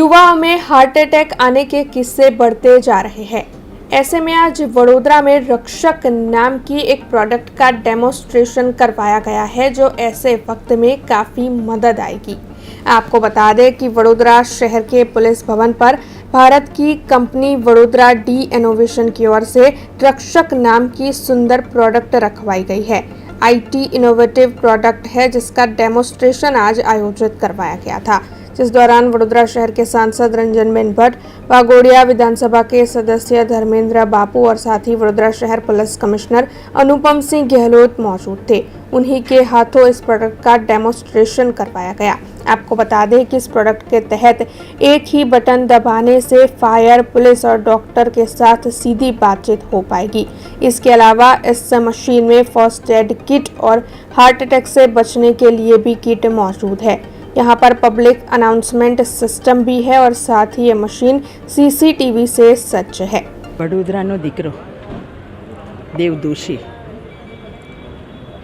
युवाओं में heart attack आने के किस्से बढ़ते जा रहे हैं। ऐसे में आज वडोदरा में रक्षक नाम की एक प्रोडक्ट का डेमोन्स्ट्रेशन करवाया गया है, जो ऐसे वक्त में काफ़ी मदद आएगी। आपको बता दें कि वडोदरा शहर के पुलिस भवन पर भारत की कंपनी वडोदरा डी इनोवेशन की ओर से रक्षक नाम की सुंदर प्रोडक्ट रखवाई गई है। IT इनोवेटिव प्रोडक्ट है, जिसका डेमोन्स्ट्रेशन आज आयोजित करवाया गया था, जिस दौरान वडोदरा शहर के सांसद रंजनबेन भट्ट, वाघोडिया विधानसभा के सदस्य धर्मेंद्र बापू और साथ ही वडोदरा शहर पुलिस कमिश्नर अनुपम सिंह गहलोत मौजूद थे। उन्हीं के हाथों इस प्रोडक्ट का डेमोन्स्ट्रेशन करवाया गया। आपको बता दें कि इस प्रोडक्ट के तहत एक ही बटन दबाने से फायर, पुलिस और डॉक्टर के साथ सीधी बातचीत हो पाएगी। इसके अलावा इस मशीन में फर्स्ट एड किट और हार्ट अटैक से बचने के लिए भी किट मौजूद है। यहाँ पर पब्लिक अनाउंसमेंट सिस्टम भी है और साथ ही ये मशीन CCTV से सज्ज है। વડોદરાનો દીકરો દેવ દોશી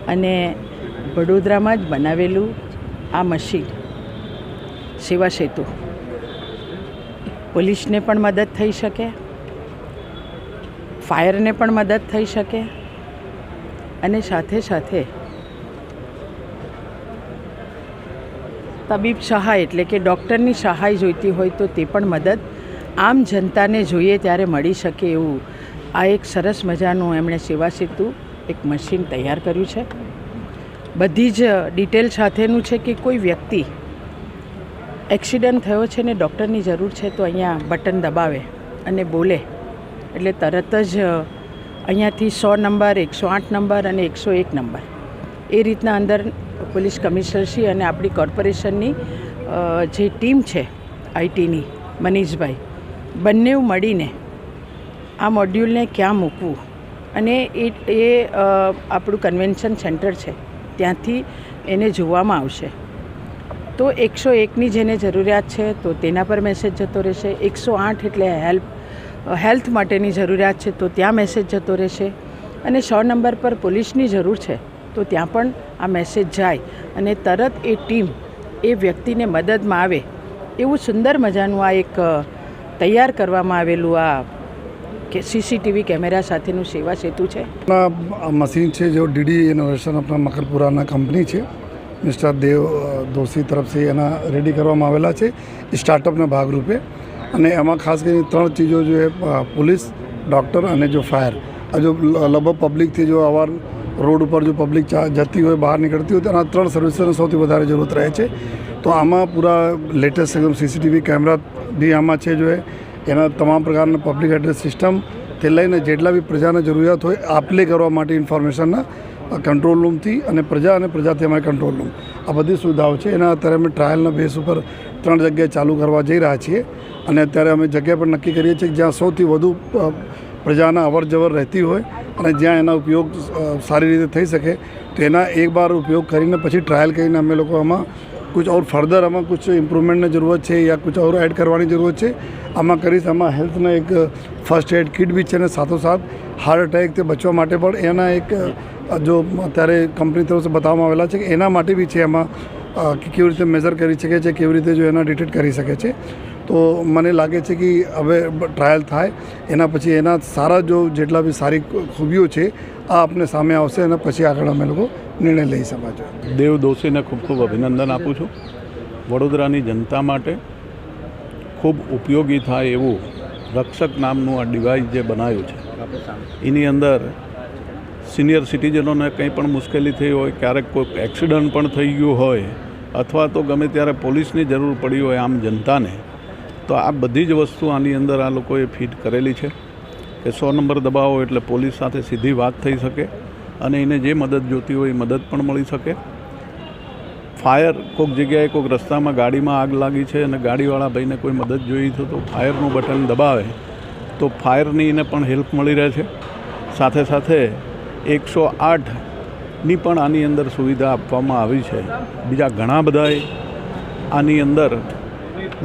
અને વડોદરામાં જ બનાવેલું આ મશીન સેવા સેતુ પોલીસને પણ મદદ થઈ શકે, ફાયરને પણ મદદ થઈ શકે અને સાથે સાથે તબીબ સહાય એટલે કે ડૉક્ટરની સહાય જોઈતી હોય તો તે પણ મદદ આમ જનતાને જોઈએ ત્યારે મળી શકે એવું આ એક સરસ મજાનું એમણે સેવા સેતુ એક મશીન તૈયાર કર્યું છે। બધી જ ડિટેલ સાથેનું છે કે કોઈ વ્યક્તિ એક્સિડન્ટ થયો છે ને ડૉક્ટરની જરૂર છે તો અહીંયા બટન દબાવે અને બોલે એટલે તરત જ અહીંયાથી 100 નંબર, 108 નંબર અને 101 નંબર એ રીતના અંદર પોલીસ કમિશનરશ્રી અને આપણી કોર્પોરેશનની જે ટીમ છે ITની મનીષભાઈ બંને મળીને આ મોડ્યુલને ક્યાં મૂકવું અને એ આપણું કન્વેન્શન સેન્ટર છે ત્યાંથી એને જોવામાં આવશે। તો 101ની જેને જરૂરિયાત છે તો તેના પર મેસેજ જતો રહેશે, 108 એટલે હેલ્થ માટેની જરૂરિયાત છે તો ત્યાં મેસેજ જતો રહેશે અને 100 નંબર પર પોલીસની જરૂર છે તો ત્યાં પણ આ મેસેજ જાય અને તરત એ ટીમ એ વ્યક્તિને મદદમાં આવે એવું સુંદર મજાનું આ એક તૈયાર કરવામાં આવેલું આ CCTV કેમેરા સાથેનું સેવા સેતુ છે। મશીન છે જો DD ઇનોવેશન આપણા મકરપુરાના કંપની છે, મિસ્ટર દેવ દોશી તરફથી એના રેડી કરવામાં આવેલા છે સ્ટાર્ટઅપના ભાગરૂપે। અને એમાં ખાસ કરીને 3 ચીજો જો પોલીસ, ડૉક્ટર અને જો ફાયર, આ જો લગભગ પબ્લિકથી જો અવાર રોડ ઉપર જો પબ્લિક જતી હોય, બહાર નીકળતી હોય તો આના 3 સર્વિસની સૌથી વધારે જરૂરત રહે છે। તો આમાં પૂરા લેટેસ્ટ એકદમ CCTV કેમેરા બી આમાં છે જો એના તમામ પ્રકારના પબ્લિક એડ્રેસ સિસ્ટમથી લઈને જેટલા બી પ્રજાને જરૂરિયાત હોય આપલે કરવા માટે ઇન્ફોર્મેશનના કંટ્રોલ રૂમથી અને પ્રજાથી અમારે કંટ્રોલ રૂમ આ બધી સુવિધાઓ છે। એના અત્યારે અમે ટ્રાયલના બેઝ ઉપર 3 જગ્યાએ ચાલુ કરવા જઈ રહ્યા છીએ અને અત્યારે અમે જગ્યા પર નક્કી કરીએ છીએ કે જ્યાં સૌથી વધુ પ્રજાના અવર જવર રહેતી હોય અને જ્યાં એના ઉપયોગ સારી રીતે થઈ શકે તો એના એક બાર ઉપયોગ કરીને પછી ટ્રાયલ કરીને અમે લોકો આમાં कुछ और फर्दर आम कुछ इम्प्रूवमेंट की जरूरत है या कुछ और एड करवानी जरूरत है आम करीश। आम हेल्थ ने एक फर्स्ट एड किट भी है, साथों साथ हार्ट अटैक से बचवा माटे पण एना एक जो अत्यारे कंपनी तरफ से बताववामां आवेला छे एना माटे भी है आम कि केवी रीते मेजर करी शके छे, केवी रीते जो एना डिटेक्ट करी शके छे। तो मने लागे छे कि हवे ट्रायल थाय एना पछी एना सारा जो जेटला भी सारी खूबीओ छे आ आपने सामे आवशे अने पछी आगळ अमे लोको निर्णय लई शकाशे। देव दोशीने खूब खूब अभिनंदन आपું છું। વડોદરાની જનતા માટે ખૂબ ઉપયોગી થાય એવું રક્ષક નામનું આ ડિવાઇસ જે બનાવ્યું છે એની અંદર સિનિયર સિટીઝનોને કંઈ પણ મુશ્કેલી થઈ હોય, ક્યારેક કોઈ એક્સિડન્ટ પણ થઈ ગયું હોય અથવા તો ગમે ત્યારે પોલીસની જરૂર પડી હોય આમ જનતાને, તો આ બધી જ વસ્તુ આની અંદર આ લોકોએ ફિટ કરેલી છે કે 100 નંબર દબાવો એટલે પોલીસ સાથે સીધી વાત થઈ શકે અને એને જે મદદ જોતી હોય એ મદદ પણ મળી શકે। ફાયર કોઈક જગ્યાએ કોઈક રસ્તામાં ગાડીમાં આગ લાગી છે અને ગાડીવાળા ભાઈને કોઈ મદદ જોઈ તો ફાયરનું બટન દબાવે તો ફાયરની એને પણ હેલ્પ મળી રહે છે। સાથે સાથે 108ની પણ આની અંદર સુવિધા આપવામાં આવી છે। બીજા ઘણા બધાએ આની અંદર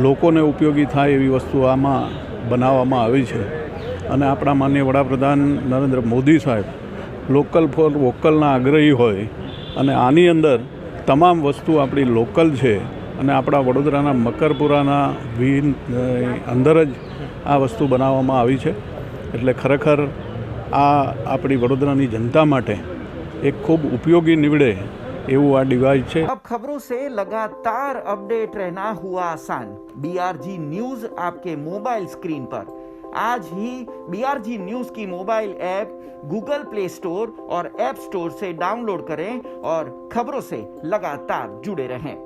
લોકોને ઉપયોગી થાય એવી વસ્તુ આમાં બનાવવામાં આવી છે અને આપણા માનનીય વડાપ્રધાન નરેન્દ્ર મોદી સાહેબ લોકલ ફોર વોકલના આગ્રહી હોય અને આની અંદર તમામ વસ્તુ આપણી લોકલ છે અને આપણા વડોદરાના મકરપુરાના અંદર જ આ વસ્તુ બનાવવામાં આવી છે. એટલે ખરેખર આ આપણી વડોદરાની જનતા માટે એક ખૂબ ઉપયોગી નીવડે એવું આ ડિવાઇસ છે. अब खबरों से लगातार अपडेट रहना हुआ आसान. BRG न्यूज आपके मोबाइल स्क्रीन पर. आज ही BRG न्यूज की mobile app Google play store और ऐप स्टोर से डाउनलोड करें और खबरों से लगातार जुड़े रहें.